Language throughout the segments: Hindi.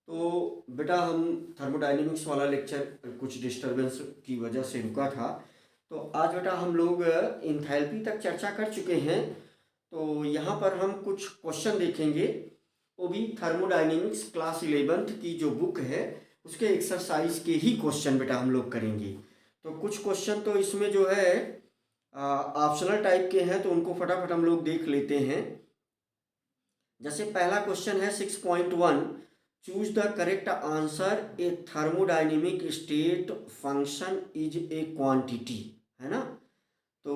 तो बेटा हम थर्मोडायनेमिक्स वाला लेक्चर कुछ डिस्टरबेंस की वजह से रुका था। तो आज बेटा हम लोग इंथैल्पी तक चर्चा कर चुके हैं। तो यहाँ पर हम कुछ क्वेश्चन देखेंगे, वो भी थर्मोडायनेमिक्स क्लास 11th की जो बुक है उसके एक्सरसाइज के ही क्वेश्चन बेटा हम लोग करेंगे। तो कुछ क्वेश्चन तो इसमें जो है ऑप्शनल टाइप के हैं, तो उनको फटाफट हम लोग देख लेते हैं। जैसे पहला क्वेश्चन है 6.1, choose the correct answer, a thermodynamic state function is a quantity, है ना। तो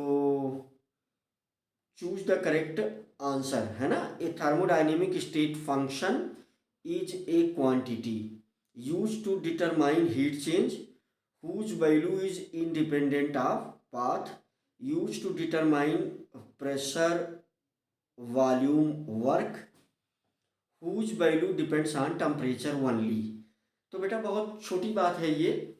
चूज द करेक्ट आंसर, है ना, a thermodynamic state function is a quantity use to determine heat change whose value is independent of path used to determine pressure, volume, work whose value depends on temperature only। तो बेटा बहुत छोटी बात है ये,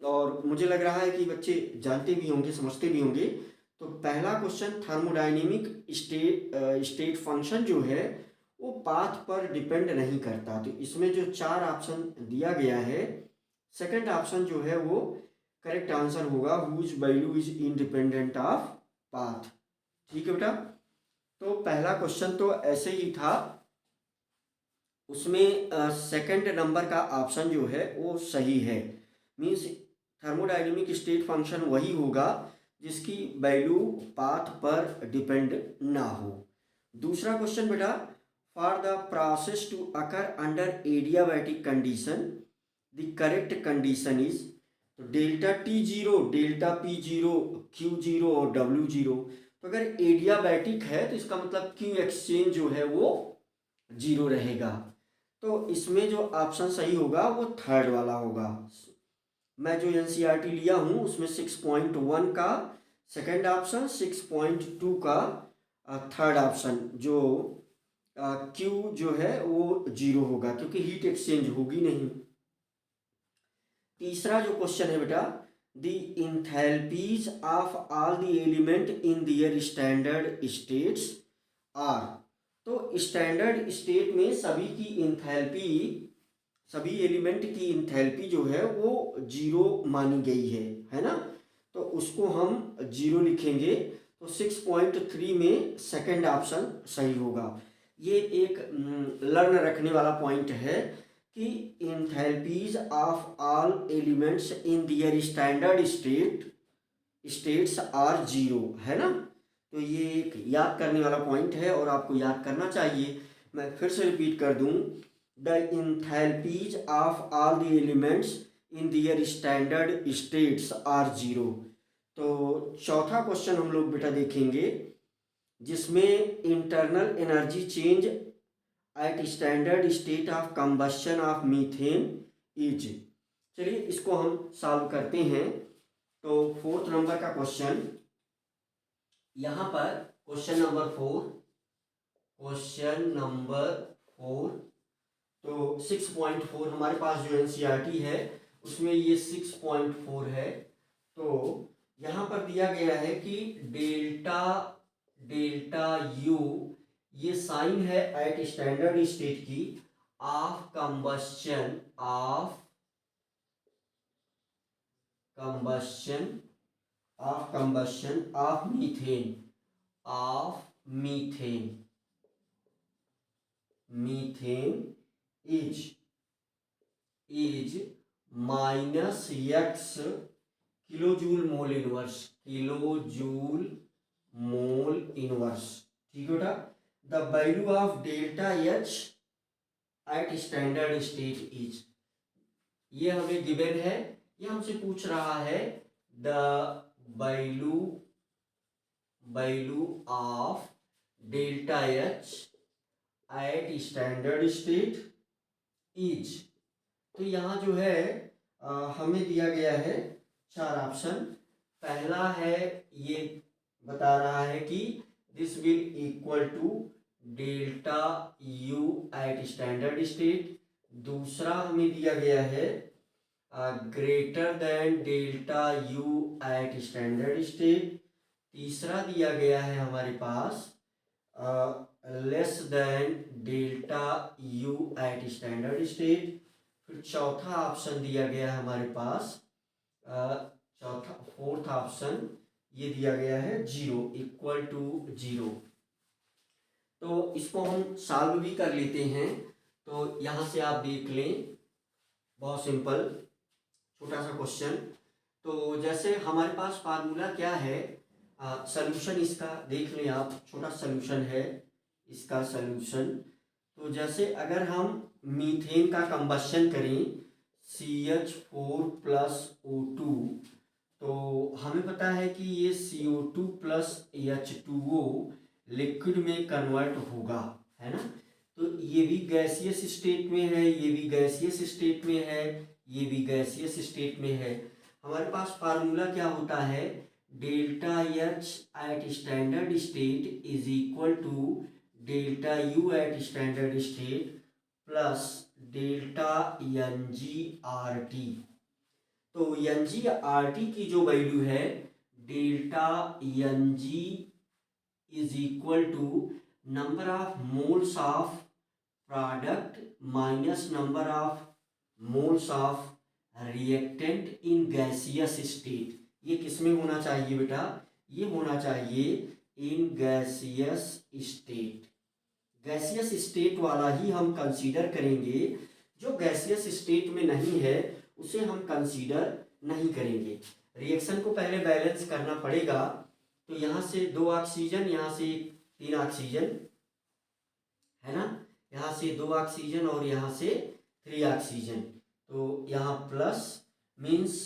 और मुझे लग रहा है कि बच्चे जानते भी होंगे, समझते भी होंगे। तो पहला क्वेश्चन, थर्मोडायनेमिक स्टेट फंक्शन जो है वो पाथ पर डिपेंड नहीं करता। तो इसमें जो चार ऑप्शन दिया गया है, सेकंड ऑप्शन जो है वो करेक्ट आंसर होगा, whose value is independent of path. ठीक है बेटा। तो पहला क्वेश्चन तो ऐसे ही था, उसमें सेकंड नंबर का ऑप्शन जो है वो सही है। मीन्स थर्मोडायनेमिक स्टेट फंक्शन वही होगा जिसकी वैल्यू पाथ पर डिपेंड ना हो। दूसरा क्वेश्चन बेटा, for the process to occur under adiabatic condition the correct condition is, तो delta T zero, delta P zero, Q zero और डब्ल्यू जीरो। तो अगर एडियाबैटिक है तो इसका मतलब क्यू एक्सचेंज जो है वो जीरो रहेगा। तो इसमें जो ऑप्शन सही होगा वो थर्ड वाला होगा। मैं जो एनसीईआरटी लिया हूँ उसमें 6.1 का सेकंड ऑप्शन, 6.2 का थर्ड ऑप्शन, जो क्यू जो है वो जीरो होगा क्योंकि हीट एक्सचेंज होगी नहीं। तीसरा जो क्वेश्चन है बेटा, the enthalpies of all the element in their standard states are. तो स्टैंडर्ड स्टेट में सभी की इंथैल्पी, सभी एलिमेंट की इंथैल्पी जो है वो जीरो मानी गई है ना। तो उसको हम जीरो लिखेंगे। तो 6.3 में सेकंड ऑप्शन सही होगा। ये एक लर्न रखने वाला पॉइंट है कि enthalpies of all elements in their standard states are zero, है ना। तो ये एक याद करने वाला पॉइंट है और आपको याद करना चाहिए। मैं फिर से रिपीट कर दूं, the enthalpies of all the elements in their standard states are zero. तो चौथा क्वेश्चन हम लोग बेटा देखेंगे जिसमें internal energy change at standard state of combustion of methane is. चलिए इसको हम सॉल्व करते हैं। तो फोर्थ नंबर का क्वेश्चन, यहां पर क्वेश्चन नंबर 4, क्वेश्चन नंबर 4। तो 6.4 हमारे पास जो एनसीईआरटी है उसमें ये 6.4 है। तो यहां पर दिया गया है कि डेल्टा डेल्टा यू, ये साइन है एट स्टैंडर्ड स्टेट की, of combustion of methane is minus X kilo joule mole inverse. ठीक है बेटा। The value of delta H at standard state is, ये हमें गिवन है। ये हमसे पूछ रहा है the value of delta H at standard state is. तो यहां जो है हमें दिया गया है चार ऑप्शन। पहला है, ये बता रहा है कि this will equal to delta U at standard state. दूसरा हमें दिया गया है greater than delta U at standard state. तीसरा दिया गया है हमारे पास less than delta U at standard state. फिर चौथा ऑप्शन दिया गया है हमारे पास, चौथा फोर्थ ऑप्शन ये दिया गया है 0 इक्वल टू 0। तो इसको हम सॉल्व भी कर लेते हैं। तो यहाँ से आप देख लें, बहुत सिंपल छोटा सा क्वेश्चन। तो जैसे हमारे पास फार्मूला क्या है, सॉल्यूशन इसका देख लें आप, छोटा सॉल्यूशन है इसका सॉल्यूशन। तो जैसे अगर हम मीथेन का कंबशन करें CH4 प्लस O2, तो हमें पता है कि ये CO2 प्लस H2O लिक्विड में कन्वर्ट होगा, है ना। तो ये भी गैसियस स्टेट में है, ये भी गैसियस स्टेट में है, ये भी गैसियस स्टेट में है। हमारे पास फार्मूला क्या होता है, delta H at standard state is equal to delta U at standard state plus delta N G R T. तो एन जी आर टी की जो वैल्यू है, delta N G is equal to number of moles of product minus number of moles of reactant in gaseous state. ये किस में होना चाहिए बेटा, ये होना चाहिए in gaseous state. Gaseous state वाला ही हम कंसीडर करेंगे, जो गैसियस स्टेट में नहीं है उसे हम कंसीडर नहीं करेंगे। रिएक्शन को पहले बैलेंस करना पड़ेगा। तो यहाँ से 2 ऑक्सीजन, यहाँ से 3 ऑक्सीजन, है ना, यहाँ से 2 ऑक्सीजन और यहाँ से 3 ऑक्सीजन। तो यहाँ प्लस मीन्स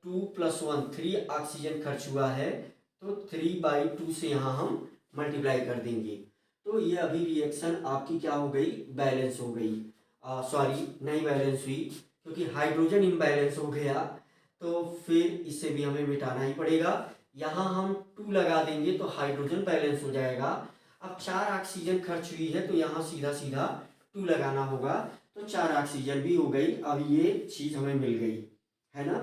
2 + 1 3 ऑक्सीजन खर्च हुआ है, तो 3/2 से यहाँ हम मल्टीप्लाई कर देंगे। तो ये अभी रिएक्शन आपकी क्या हो गई, बैलेंस हो गई। सॉरी नहीं बैलेंस हुई, क्योंकि हाइड्रोजन इम्बैलेंस हो गया, तो फिर इसे भी हमें मिटाना ही पड़ेगा। यहाँ हम 2 लगा देंगे तो हाइड्रोजन बैलेंस हो जाएगा। अब 4 ऑक्सीजन खर्च हुई है, तो यहाँ सीधा सीधा 2 लगाना होगा, तो 4 ऑक्सीजन भी हो गई। अब ये चीज़ हमें मिल गई, है ना।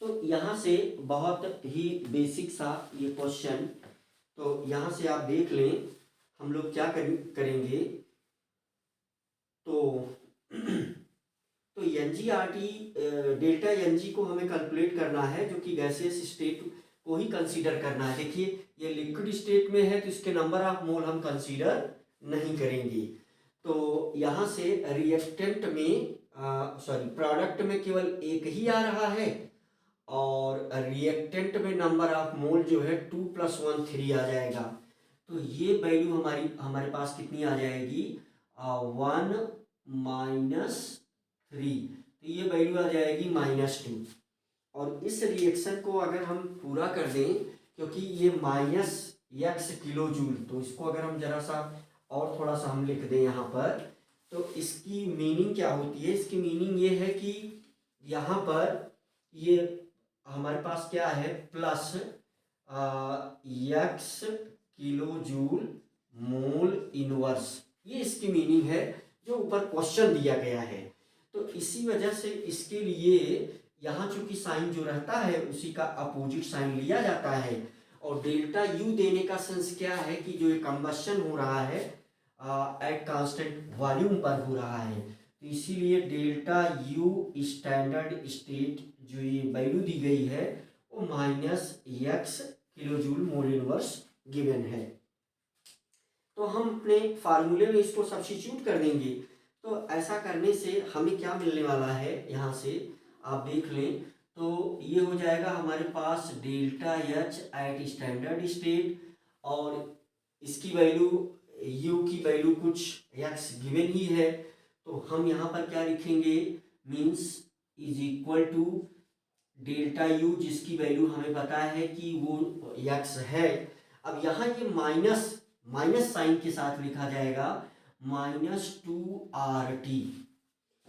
तो यहाँ से बहुत ही बेसिक सा ये क्वेश्चन, तो यहाँ से आप देख लें हम लोग क्या करेंगे। तो तो एनजीआरटी डेल्टा एनजी को हमें कैलकुलेट करना है, जो कि गैसियस स्टेट को ही कंसीडर करना है। देखिए ये लिक्विड स्टेट में है, तो इसके नंबर ऑफ मोल हम कंसीडर नहीं करेंगे। तो यहाँ से रिएक्टेंट में सॉरी प्रोडक्ट में केवल एक ही आ रहा है, और रिएक्टेंट में नंबर ऑफ मोल जो है 2 + 1 3 आ जाएगा। तो ये वैल्यू हमारे पास कितनी आ जाएगी, 1 - 3। तो ये वैल्यू आ जाएगी -2। और इस रिएक्शन को अगर हम पूरा कर दें, क्योंकि ये -x किलो जूल, तो इसको अगर हम जरा सा और थोड़ा सा हम लिख दें यहाँ पर, तो इसकी मीनिंग क्या होती है, इसकी मीनिंग ये है कि यहाँ पर ये हमारे पास क्या है, plus x kilo joule mole inverse, ये इसकी मीनिंग है जो ऊपर क्वेश्चन दिया गया है। तो इसी वजह से इसके लिए यहाँ चूंकि साइन जो रहता है उसी का अपोजिट साइन लिया जाता है। और डेल्टा यू देने का सेंस क्या है कि जो ये कंबशन हो रहा है एट कांस्टेंट वॉल्यूम पर हो रहा है, तो इसीलिए डेल्टा यू स्टैंडर्ड स्टेट जो ये वैल्यू दी गई है वो -x kilo joule mole inverse given है। तो हम अपने फार्मूले में इसको सब्स्टिट्यूट कर देंगे। तो ऐसा करने से हमें क्या मिलने वाला है, यहाँ से आप देख लें, तो ये हो जाएगा हमारे पास delta H at standard state, और इसकी वैल्यू यू की वैल्यू कुछ x गिवन ही है, तो हम यहाँ पर क्या लिखेंगे, means is equal to delta U जिसकी वैल्यू हमें पता है कि वो x है। अब यहाँ ये माइनस साइन के साथ लिखा जाएगा -2RT।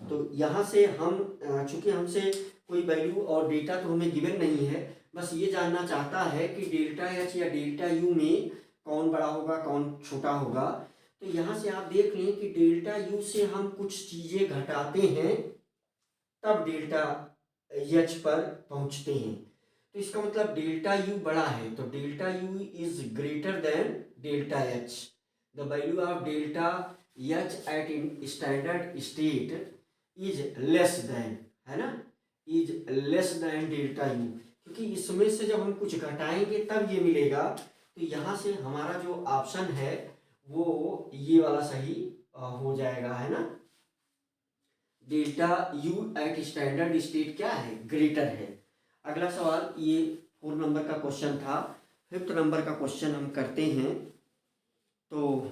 तो यहाँ से हम चूंकि हमसे कोई वैल्यू और डेटा तो हमें गिवन नहीं है, बस ये जानना चाहता है कि डेल्टा एच या डेल्टा यू में कौन बड़ा होगा कौन छोटा होगा। तो यहाँ से आप देख लें कि डेल्टा यू से हम कुछ चीज़ें घटाते हैं तब डेल्टा एच पर पहुँचते हैं। तो इसका मतलब डेल्टा यू बड़ा है, तो delta U is greater than delta H. The value of delta H at in standard state is less than, है ना, is less than delta U, क्योंकि इसमें से जब हम कुछ घटाएंगे तब ये मिलेगा। तो यहाँ से हमारा जो ऑप्शन है वो ये वाला सही हो जाएगा, है ना। Delta U at standard state क्या है, ग्रेटर है। अगला सवाल, ये 4 नंबर का क्वेश्चन था। 5th नंबर का क्वेश्चन हम करते हैं। तो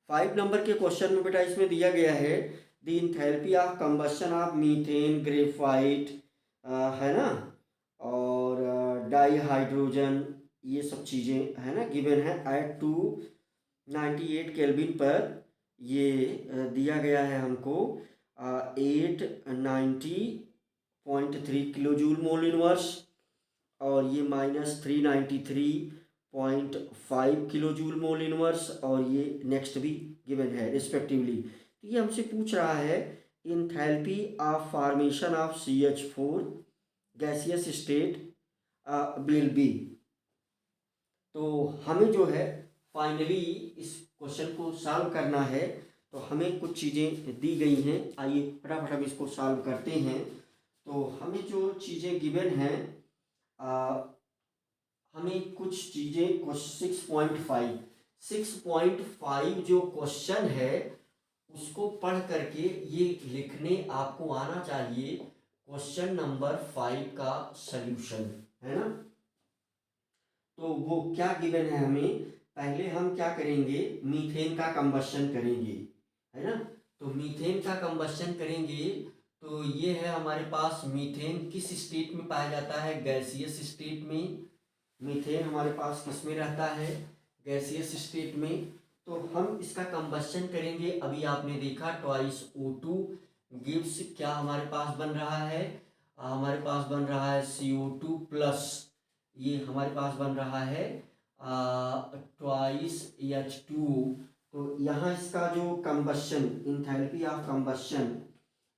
5 नंबर के क्वेश्चन में बेटा इसमें दिया गया है the enthalpy of combustion of methane, graphite, है ना, और डाई हाइड्रोजन, ये सब चीज़ें है ना गिवन है एट 298 केल्विन पर। ये दिया गया है हमको 890.3 किलो जूल मोल इनवर्स, और ये -393.5 किलो जूल मोल इनवर्स, और ये नेक्स्ट भी गिवन है रिस्पेक्टिवली। तो ये हमसे पूछ रहा है enthalpy of formation of CH4 gaseous state will be. तो हमें जो है फाइनली इस क्वेश्चन को सॉल्व करना है। तो हमें कुछ चीज़ें दी गई हैं, आइए फटाफट हम इसको सॉल्व करते हैं। तो हमें जो चीज़ें गिवन हैं, हमें कुछ चीज़ें 6.5 जो क्वेश्चन है उसको पढ़ करके ये लिखने आपको आना चाहिए क्वेश्चन नंबर 5 का सल्यूशन, है ना। तो वो क्या गिवन है हमें, पहले हम क्या करेंगे, मीथेन का कंबशन करेंगे, है ना। तो मीथेन का कंबशन करेंगे तो ये है हमारे पास मीथेन किस स्टेट में पाया जाता है, गैसियस स्टेट में। मीथेन हमारे पास किस में रहता है, गैसियस स्टेट में। तो हम इसका कंबशन करेंगे। अभी आपने देखा ट्वाइस O2 गिव्स क्या हमारे पास बन रहा है, हमारे पास बन रहा है CO2 प्लस, ये हमारे पास बन रहा है ट्वाइस H2। तो यहाँ इसका जो कंबशन, इंथैल्पी ऑफ कंबशन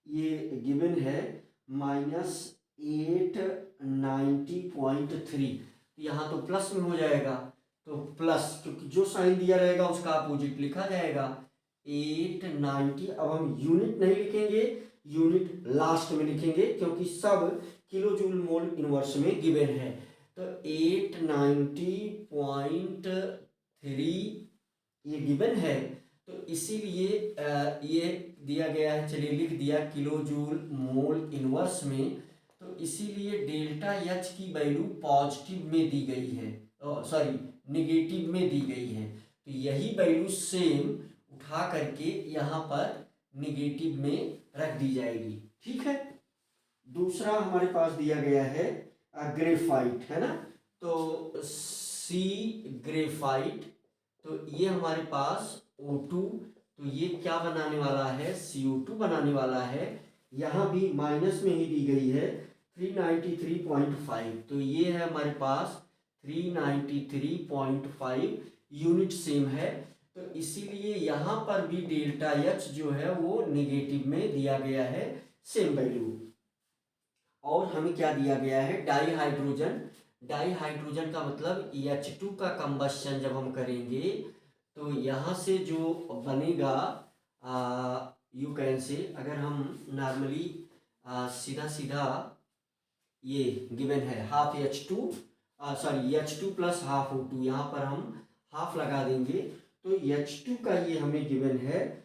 ये गिवन है -890.3। यहाँ तो प्लस में हो जाएगा, तो प्लस, क्योंकि जो साइन दिया रहेगा उसका अपोजिट लिखा जाएगा 890। अब हम यूनिट नहीं लिखेंगे, यूनिट लास्ट में लिखेंगे क्योंकि सब किलो जूल मोल इनवर्स में गिवन है। तो 890.3 ये गिवन है, तो इसीलिए ये दिया गया है। चलिए लिख दिया किलो जूल मोल इनवर्स में। तो इसीलिए डेल्टा एच की वैल्यू पॉजिटिव में दी गई है, सॉरी निगेटिव में दी गई है। तो यही वैल्यू सेम उठा करके यहाँ पर निगेटिव में रख दी जाएगी, ठीक है। दूसरा हमारे पास दिया गया है ग्रेफाइट, है ना। तो सी ग्रेफाइट, तो ये हमारे पास O2, तो ये क्या बनाने वाला है, CO2 बनाने वाला है। यहाँ भी माइनस में ही दी गई है 393.5। तो ये है हमारे पास 393.5, यूनिट सेम है। तो इसीलिए यहाँ पर भी डेल्टा एच जो है वो निगेटिव में दिया गया है, सेम वैल्यू। और हमें क्या दिया गया है, डाई हाइड्रोजन। डाई हाइड्रोजन का मतलब H2 का कंबशन जब हम करेंगे तो यहाँ से जो बनेगा, यू कैन से, अगर हम नॉर्मली सीधा सीधा ये गिवन है half H2, sorry H2 plus half O2, यहाँ पर हम हाफ लगा देंगे। तो H2 का ये हमें गिवन है,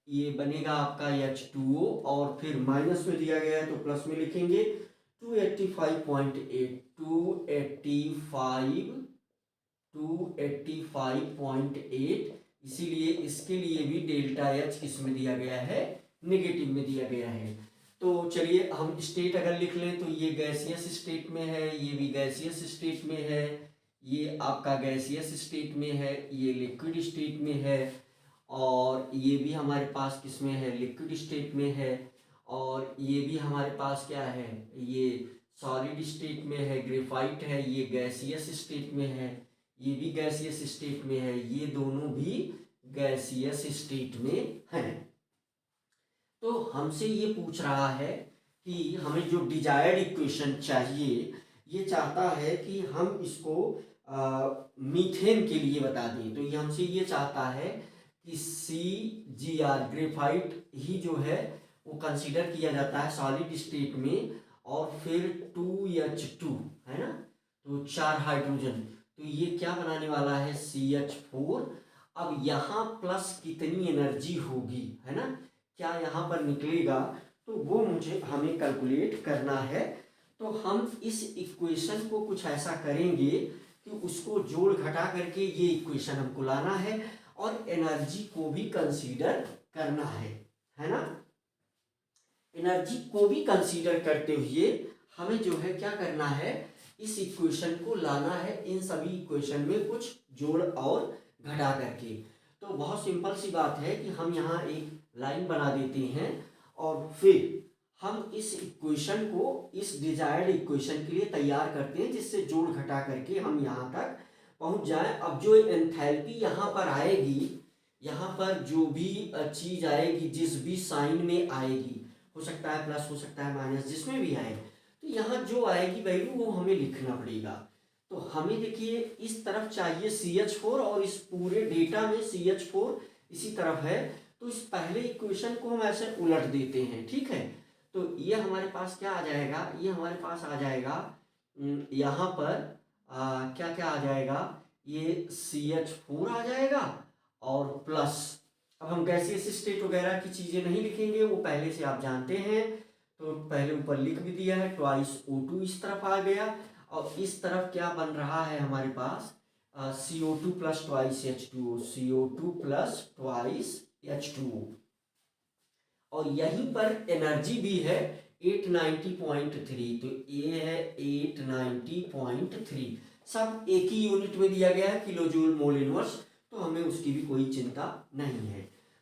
ये बनेगा आपका H2O, और फिर माइनस में दिया गया है तो प्लस में लिखेंगे 285.8, 285.8। इसीलिए इसके लिए भी डेल्टा एच किसमें दिया गया है, नेगेटिव में दिया गया है। तो चलिए हम स्टेट अगर लिख लें तो ये गैसियस स्टेट में है, ये भी गैसियस स्टेट में है, ये आपका गैसियस स्टेट में है, ये लिक्विड स्टेट में है, और ये भी हमारे पास किसमें है, लिक्विड स्टेट में है, और ये भी हमारे पास क्या है, ये सॉलिड स्टेट में है, ग्रेफाइट है, ये गैसियस स्टेट में है, ये भी गैसियस स्टेट में है, ये दोनों भी गैसियस स्टेट में हैं। तो हमसे ये पूछ रहा है कि हमें जो डिजायर्ड इक्वेशन चाहिए, ये चाहता है कि हम इसको मीथेन के लिए बता दें। तो ये हमसे ये चाहता है कि CGR ग्रेफाइट ही जो है वो कंसीडर किया जाता है सॉलिड स्टेट में, और फिर 2H2 है ना, तो 4 हाइड्रोजन, तो ये क्या बनाने वाला है CH4। अब यहाँ प्लस कितनी एनर्जी होगी है ना, क्या यहाँ पर निकलेगा, तो वो मुझे हमें कैलकुलेट करना है। तो हम इस इक्वेशन को कुछ ऐसा करेंगे कि उसको जोड़ घटा करके ये इक्वेशन हमको लाना है और एनर्जी को भी कंसीडर करना है ना। एनर्जी को भी कंसीडर करते हुए हमें जो है क्या करना है, इस इक्वेशन को लाना है इन सभी इक्वेशन में कुछ जोड़ और घटा करके। तो बहुत सिंपल सी बात है कि हम यहाँ एक लाइन बना देते हैं और फिर हम इस इक्वेशन को इस डिजायर्ड इक्वेशन के लिए तैयार करते हैं, जिससे जोड़ घटा करके हम यहाँ तक पहुँच जाएं। अब जो एंथैल्पी यहाँ पर आएगी, यहाँ पर जो भी चीज़ आएगी जिस भी साइन में आएगी, हो सकता है प्लस, हो सकता है माइनस, जिसमें भी आए, तो यहाँ जो आएगी वैल्यू वो हमें लिखना पड़ेगा। तो हमें देखिए इस तरफ चाहिए CH4 और इस पूरे डेटा में CH4 इसी तरफ है, तो इस पहले इक्वेशन को हम ऐसे उलट देते हैं, ठीक है। तो ये हमारे पास क्या आ जाएगा, ये हमारे पास आ जाएगा यहाँ पर क्या क्या आ जाएगा, ये CH4 आ जाएगा और प्लस, अब हम गैसीय स्टेट वगैरह की चीज़ें नहीं लिखेंगे, वो पहले से आप जानते हैं, तो पहले ऊपर लिख भी दिया है, ट्वाइस O2 इस तरफ आ गया और इस तरफ क्या बन रहा है हमारे पास CO2 plus twice H2O, CO2 plus twice H2O, और यहीं पर एनर्जी भी है 890.3, तो ये है 890.3, सब एक ही यूनिट में दिया गया है, किलो जूल मोल इनवर्स, तो हमें उसकी भी कोई चिंता नहीं है।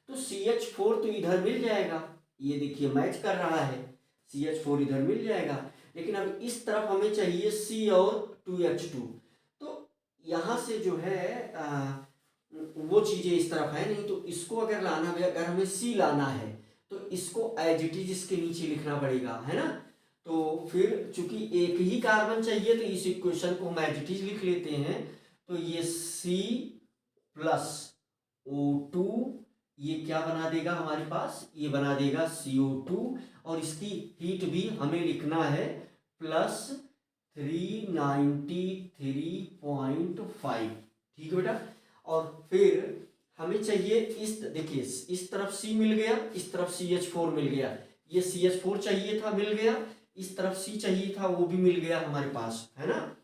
तो CH4 तो इधर मिल जाएगा, ये देखिए मैच कर रहा है, CH4 इधर मिल जाएगा, लेकिन अब इस तरफ हमें चाहिए C और 2H2, तो यहाँ से जो है वो चीज़ें इस तरफ है नहीं, तो इसको अगर लाना है, अगर हमें C लाना है तो इसको एज इट इज इसके नीचे लिखना पड़ेगा, है ना। तो फिर चूंकि एक ही कार्बन चाहिए तो इस इक्वेशन को हम एज इट इज लिख लेते हैं, तो ये C प्लस O2 ये क्या बना देगा हमारे पास, ये बना देगा CO2, और इसकी हीट भी हमें लिखना है प्लस 393.5, ठीक है बेटा। और फिर हमें चाहिए इस, देखिए इस तरफ C मिल गया, इस तरफ CH4 मिल गया, ये CH4 चाहिए था मिल गया, इस तरफ C चाहिए था वो भी मिल गया हमारे पास, है ना।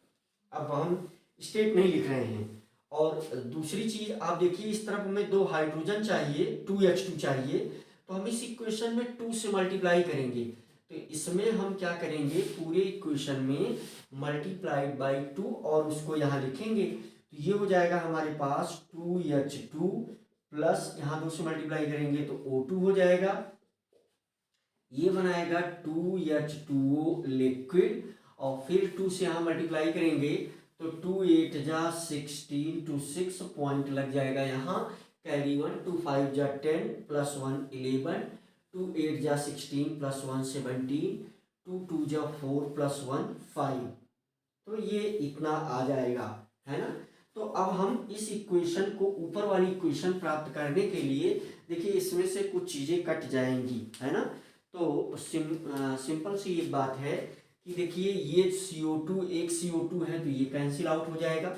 अब हम स्टेट नहीं लिख रहे हैं। और दूसरी चीज आप देखिए, इस तरफ हमें 2 हाइड्रोजन चाहिए, 2H2 चाहिए, तो हम इस इक्वेशन में 2 से मल्टीप्लाई करेंगे, तो इसमें हम क्या करेंगे, पूरे इक्वेशन में मल्टीप्लाइड बाई 2 और उसको यहाँ लिखेंगे, तो ये हो जाएगा हमारे पास 2H2 प्लस यहाँ 2 से मल्टीप्लाई करेंगे तो O2 हो जाएगा, ये बनाएगा 2H2O लिक्विड, और फिर 2 से यहाँ मल्टीप्लाई करेंगे तो 2 8 जा 16 to 6 पॉइंट लग जाएगा यहाँ, कैरी 1, 2 5 जा 10 प्लस 1 11, 2 8 जा 16 प्लस 1 17, 2 2 जा 4 प्लस 1 5, तो ये इतना आ जाएगा, है ना। तो अब हम इस इक्वेशन को, ऊपर वाली इक्वेशन प्राप्त करने के लिए देखिए इसमें से कुछ चीज़ें कट जाएंगी, है ना। तो सिंपल सी एक बात है कि देखिए ये CO2, एक CO2 है तो ये कैंसिल आउट हो जाएगा,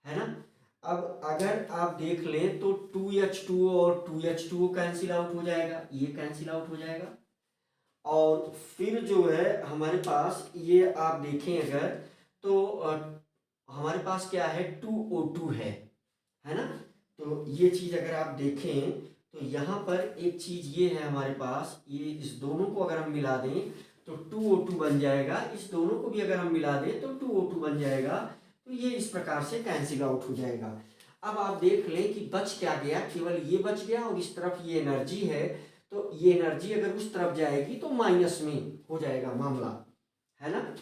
है ना। अब अगर आप देख लें तो 2H2O और 2H2O कैंसिल आउट हो जाएगा, ये कैंसिल आउट हो जाएगा, और फिर जो है हमारे पास ये आप देखें अगर तो हमारे पास क्या है 2O2 है ना। तो ये चीज़ अगर आप देखें तो यहाँ पर एक चीज़ ये है हमारे पास, ये इस दोनों को अगर हम मिला दें तो 2O2 बन जाएगा, इस दोनों को भी अगर हम मिला दें तो 2O2 बन जाएगा, तो ये इस प्रकार से कैंसिल आउट हो जाएगा। अब आप देख लें कि बच क्या गया, केवल ये बच गया और इस तरफ ये एनर्जी है, तो ये एनर्जी अगर उस तरफ जाएगी तो माइनस में हो जाएगा मामला, है ना।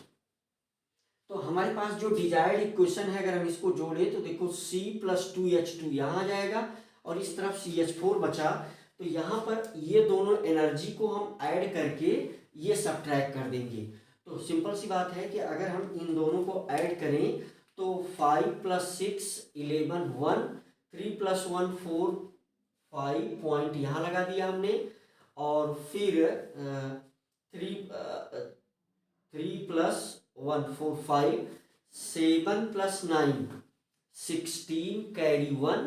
तो हमारे पास जो डिजायर्ड इक्वेशन है अगर हम इसको जोड़े तो देखो C प्लस 2H2 यहाँ आ जाएगा और इस तरफ CH4 बचा, तो यहाँ पर ये दोनों एनर्जी को हम ऐड करके ये सब्ट्रैक्ट कर देंगे। तो सिंपल सी बात है कि अगर हम इन दोनों को ऐड करें तो 5 प्लस 6 11 1, 3 प्लस 1 4 5 पॉइंट यहाँ लगा दिया हमने, और फिर 3 + 1 4 5, 7 + 9 16 कैरी 1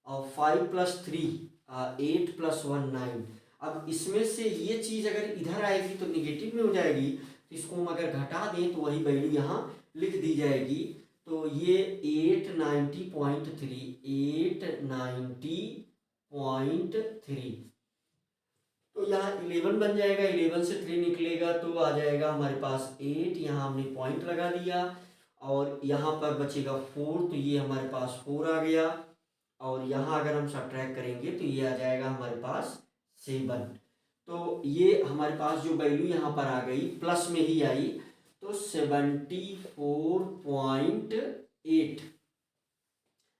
और 5 + 3 8 + 1 9। अब इसमें से ये चीज़ अगर इधर आएगी तो निगेटिव में हो जाएगी, तो इसको हम अगर घटा दें तो वही वैल्यू यहाँ लिख दी जाएगी। तो ये 890.3 890.3, तो यहाँ 11 बन जाएगा, 11 से 3 निकलेगा तो आ जाएगा हमारे पास 8, यहाँ हमने पॉइंट लगा दिया और यहाँ पर बचेगा 4, तो ये हमारे पास 4 आ गया और यहाँ अगर हम सब्ट्रैक्ट करेंगे तो ये आ जाएगा हमारे पास 7। तो ये हमारे पास जो वैल्यू यहाँ पर आ गई प्लस में ही आई, तो 74.8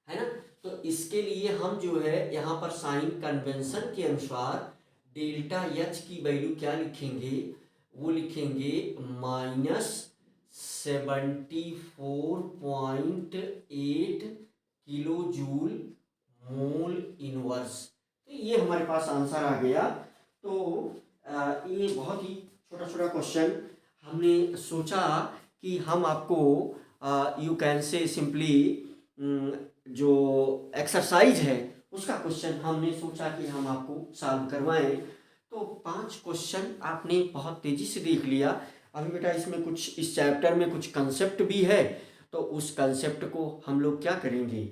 है ना। तो इसके लिए हम जो है यहाँ पर साइन कन्वेंशन के अनुसार डेल्टा एच की वैल्यू क्या लिखेंगे, वो लिखेंगे -74.8 किलो जूल मोल इनवर्स। तो ये हमारे पास आंसर आ गया। तो ये बहुत ही छोटा छोटा क्वेश्चन हमने सोचा कि हम आपको यू कैन से सिंपली जो एक्सरसाइज है उसका क्वेश्चन हमने सोचा कि हम आपको सॉल्व करवाएं। तो 5 क्वेश्चन आपने बहुत तेजी से देख लिया। अभी बेटा इसमें कुछ, इस चैप्टर में कुछ कंसेप्ट भी है, तो उस कंसेप्ट को हम लोग क्या करेंगे,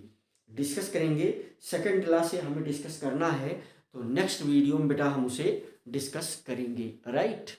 डिस्कस करेंगे। सेकंड क्लास से हमें डिस्कस करना है, तो नेक्स्ट वीडियो में बेटा हम उसे डिस्कस करेंगे, राइट।